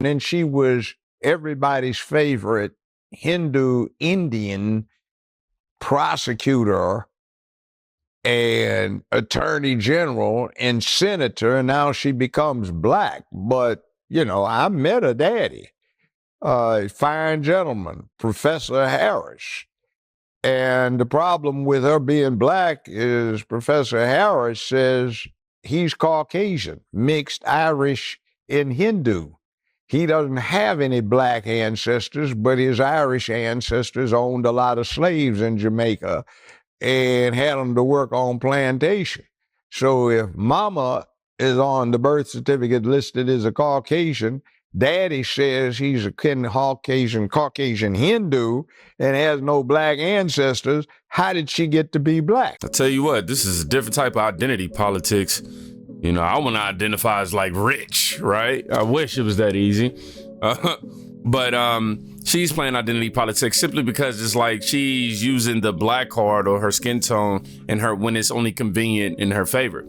And she was everybody's favorite Hindu Indian prosecutor and attorney general and senator, and now she becomes black. But, you know, I met her daddy, fine gentleman, Professor Harris. And the problem with her being black is Professor Harris says he's Caucasian, mixed Irish and Hindu. He doesn't have any black ancestors, but his Irish ancestors owned a lot of slaves in Jamaica and had them to work on plantation. So if mama is on the birth certificate listed as a Caucasian, daddy says he's a Caucasian Hindu and has no black ancestors, how did she get to be black? I'll tell you what, this is a different type of identity politics. You know, I want to identify as like rich, right? I wish it was that easy. But she's playing identity politics simply because it's like she's using the black card or her skin tone and her when it's only convenient in her favor.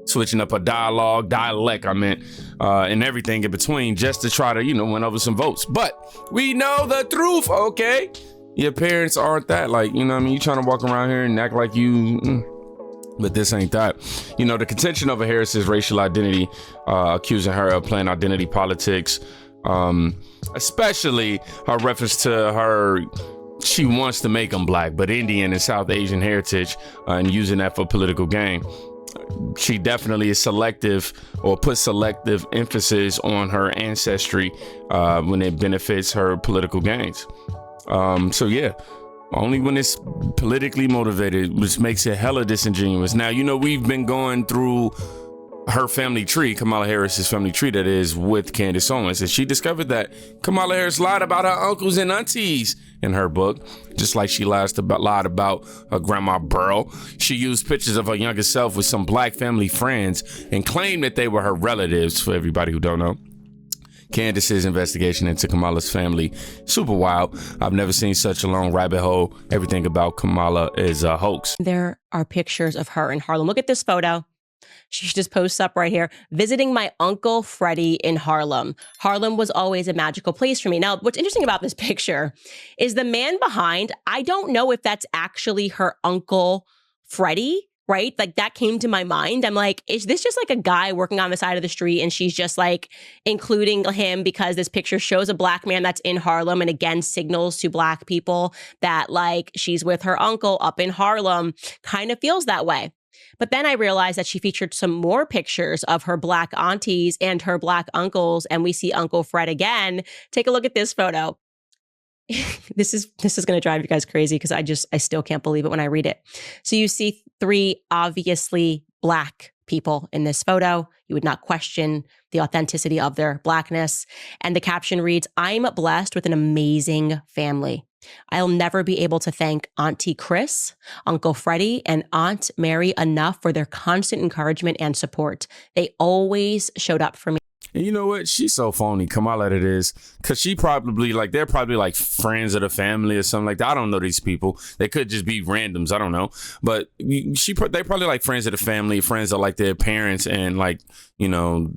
Switching up her dialect, and everything in between just to try to, you know, win over some votes. But we know the truth, okay? Your parents aren't that, like, you know what I mean? You trying to walk around here and act like you... But this ain't that. You know, the contention over Harris's racial identity, accusing her of playing identity politics, especially her reference to her, she wants to make them black, but Indian and South Asian heritage, and using that for political gain. She definitely is selective or puts selective emphasis on her ancestry when it benefits her political gains. So yeah. Only when it's politically motivated, which makes it hella disingenuous. Now, you know, we've been going through her family tree, Kamala Harris's family tree, that is, with Candace Owens. And she discovered that Kamala Harris lied about her uncles and aunties in her book, just like she lied about her grandma Burl. She used pictures of her younger self with some black family friends and claimed that they were her relatives, for everybody who don't know. Candace's investigation into Kamala's family, super wild. I've never seen such a long rabbit hole. Everything about Kamala is a hoax. There are pictures of her in Harlem. Look at this photo. She just posts up right here, visiting my Uncle Freddie in Harlem. Harlem was always a magical place for me. Now, what's interesting about this picture is the man behind, I don't know if that's actually her Uncle Freddie, right? Like that came to my mind. I'm like, is this just like a guy working on the side of the street and she's just like including him because this picture shows a black man that's in Harlem and again signals to black people that like she's with her uncle up in Harlem. Kind of feels that way. But then I realized that she featured some more pictures of her black aunties and her black uncles, and we see Uncle Fred again. Take a look at this photo. This is going to drive you guys crazy because I still can't believe it when I read it. So you see three obviously black people in this photo. You would not question the authenticity of their blackness. And the caption reads, "I'm blessed with an amazing family. I'll never be able to thank Auntie Chris, Uncle Freddie, and Aunt Mary enough for their constant encouragement and support. They always showed up for me." And you know what? She's so phony. Kamala, it is. Because she probably, like, they're probably like friends of the family or something like that. I don't know these people. They could just be randoms. I don't know. But they probably like friends of the family, friends of like their parents, and like, you know,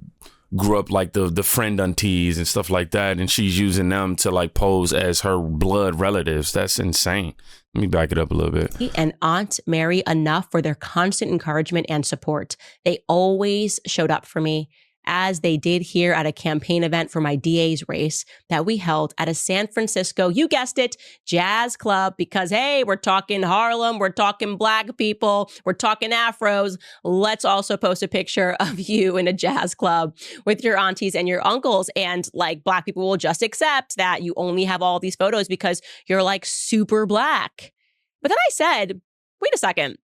grew up like the friend aunties and stuff like that. And she's using them to like pose as her blood relatives. That's insane. Let me back it up a little bit. And Aunt Mary enough for their constant encouragement and support. They always showed up for me, as they did here at a campaign event for my DA's race that we held at a San Francisco, you guessed it, jazz club, because, hey, we're talking Harlem, we're talking black people, we're talking afros. Let's also post a picture of you in a jazz club with your aunties and your uncles. And like black people will just accept that you only have all these photos because you're like super black. But then I said, wait a second,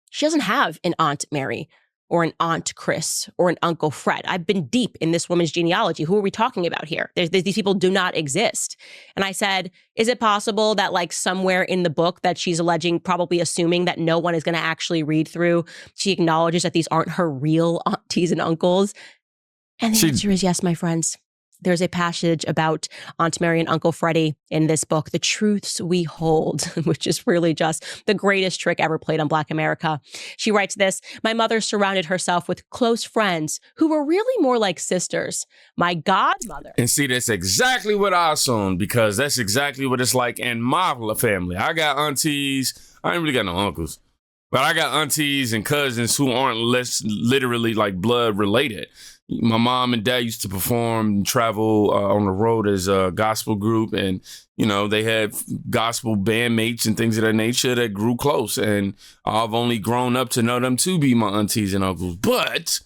she doesn't have an Aunt Mary or an Aunt Chris, or an Uncle Fred. I've been deep in this woman's genealogy. Who are we talking about here? These people do not exist. And I said, is it possible that like somewhere in the book that she's alleging, probably assuming that no one is going to actually read through, she acknowledges that these aren't her real aunties and uncles? And the answer is yes, my friends. There's a passage about Aunt Mary and Uncle Freddie in this book, The Truths We Hold, which is really just the greatest trick ever played on Black America. She writes this: my mother surrounded herself with close friends who were really more like sisters. My godmother. And see, that's exactly what I assumed, because that's exactly what it's like in my family. I got aunties. I ain't really got no uncles, but I got aunties and cousins who aren't literally like blood related. My mom and dad used to perform and travel on the road as a gospel group. And, you know, they had gospel bandmates and things of that nature that grew close. And I've only grown up to know them to be my aunties and uncles. But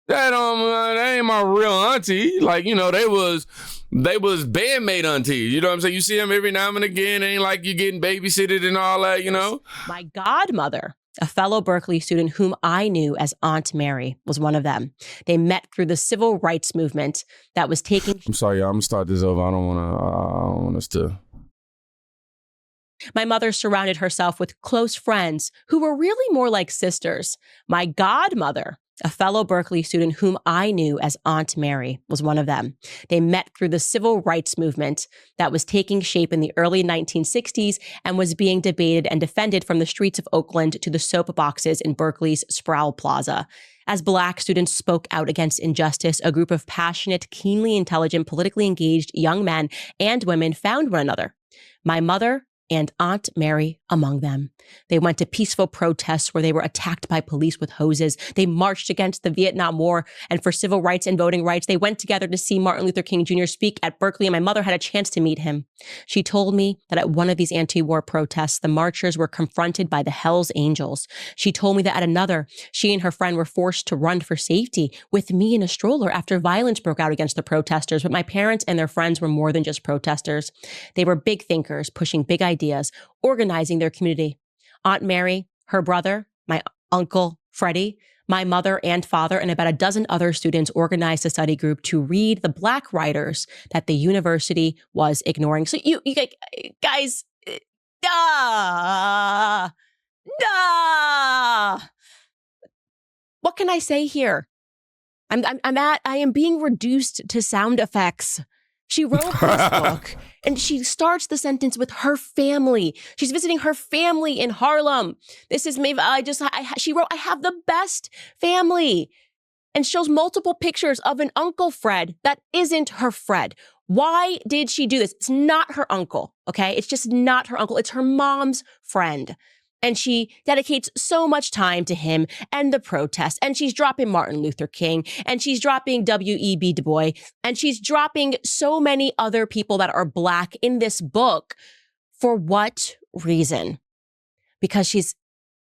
that ain't my real auntie. Like, you know, they was bandmate aunties. You know what I'm saying? You see them every now and again. Ain't like you getting babysitted and all that, you know? My godmother, a fellow Berkeley student whom I knew as Aunt Mary, was one of them. They met through the civil rights movement that was taking... I'm sorry, y'all. I'm going to start this over. I don't want us to... My mother surrounded herself with close friends who were really more like sisters. My godmother, a fellow Berkeley student whom I knew as Aunt Mary, was one of them. They met through the civil rights movement that was taking shape in the early 1960s and was being debated and defended from the streets of Oakland to the soap boxes in Berkeley's Sproul Plaza. As Black students spoke out against injustice, a group of passionate, keenly intelligent, politically engaged young men and women found one another. My mother and Aunt Mary among them. They went to peaceful protests where they were attacked by police with hoses. They marched against the Vietnam War and for civil rights and voting rights. They went together to see Martin Luther King Jr. speak at Berkeley, and my mother had a chance to meet him. She told me that at one of these anti-war protests, the marchers were confronted by the Hells Angels. She told me that at another, she and her friend were forced to run for safety with me in a stroller after violence broke out against the protesters. But my parents and their friends were more than just protesters. They were big thinkers, pushing big ideas, organizing their community. Aunt Mary, her brother, my uncle Freddie, my mother and father, and about a dozen other students organized a study group to read the Black writers that the university was ignoring. So you guys, what can I say here? I am being reduced to sound effects. She wrote this book, and she starts the sentence with her family. She's visiting her family in Harlem. This is maybe she wrote, I have the best family, and shows multiple pictures of an Uncle Fred that isn't her Fred. Why did she do this? It's not her uncle, okay? It's just not her uncle. It's her mom's friend. And she dedicates so much time to him and the protests. And she's dropping Martin Luther King. And she's dropping W.E.B. Du Bois. And she's dropping so many other people that are Black in this book. For what reason? Because she's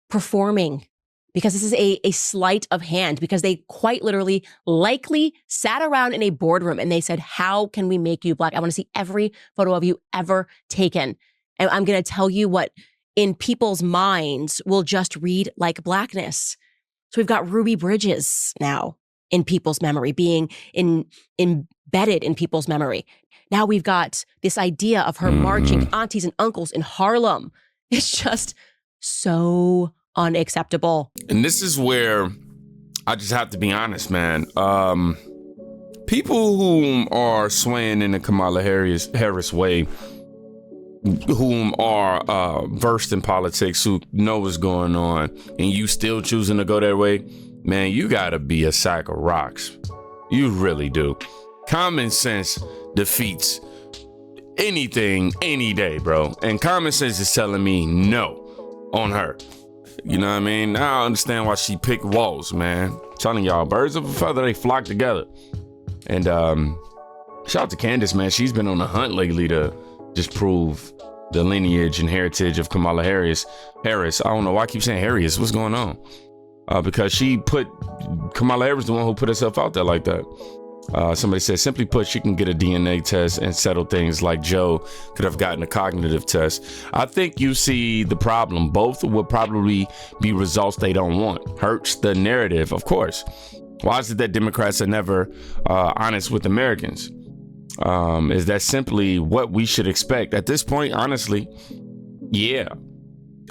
performing. Because this is a sleight of hand. Because they quite literally likely sat around in a boardroom and they said, how can we make you Black? I want to see every photo of you ever taken. And I'm going to tell you what in people's minds will just read like Blackness. So we've got Ruby Bridges now in people's memory, being embedded in people's memory. Now we've got this idea of her marching aunties and uncles in Harlem. It's just so unacceptable. And this is where I just have to be honest, man. People who are swaying in the Kamala Harris way, whom are versed in politics, who know what's going on, and you still choosing to go that way, man, you gotta be a sack of rocks. You really do. Common sense defeats anything any day, bro. And common sense is telling me no on her. You know what I mean? Now I understand why she picked Walls, man. I'm telling y'all, birds of a feather, they flock together. And shout out to Candace, man. She's been on the hunt lately to just prove the lineage and heritage of Kamala Harris. I don't know why I keep saying Harris. What's going on? Because she put Kamala Harris, the one who put herself out there like that. Somebody said, simply put, she can get a DNA test and settle things like Joe could have gotten a cognitive test. I think you see the problem. Both will probably be results they don't want. Hurts the narrative, of course. Why is it that Democrats are never honest with Americans? Is that simply what we should expect? At this point, honestly, yeah.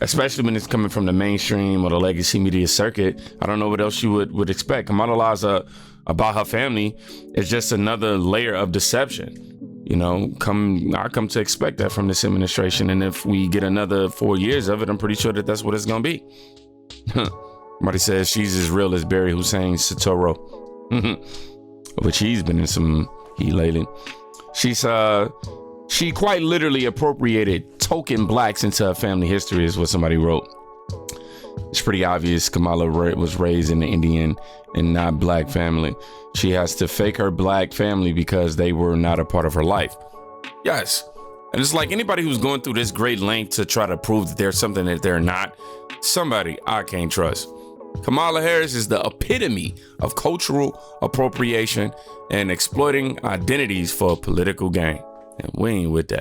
especially when it's coming from the mainstream or the legacy media circuit. I don't know what else you would expect. Kamala lies about her family is just another layer of deception. You know, I come to expect that from this administration. And if we get another 4 years of it, I'm pretty sure that's what it's going to be. Somebody says she's as real as Barry Hussein Sotoro, which he's been in some heat lately. She quite literally appropriated token blacks into her family history, is what somebody wrote. It's pretty obvious Kamala was raised in the Indian and not black family. She has to fake her black family because they were not a part of her life. Yes. And it's like anybody who's going through this great length to try to prove that there's something that they're not, somebody I can't trust. Kamala Harris is the epitome of cultural appropriation and exploiting identities for political gain. And we ain't with that.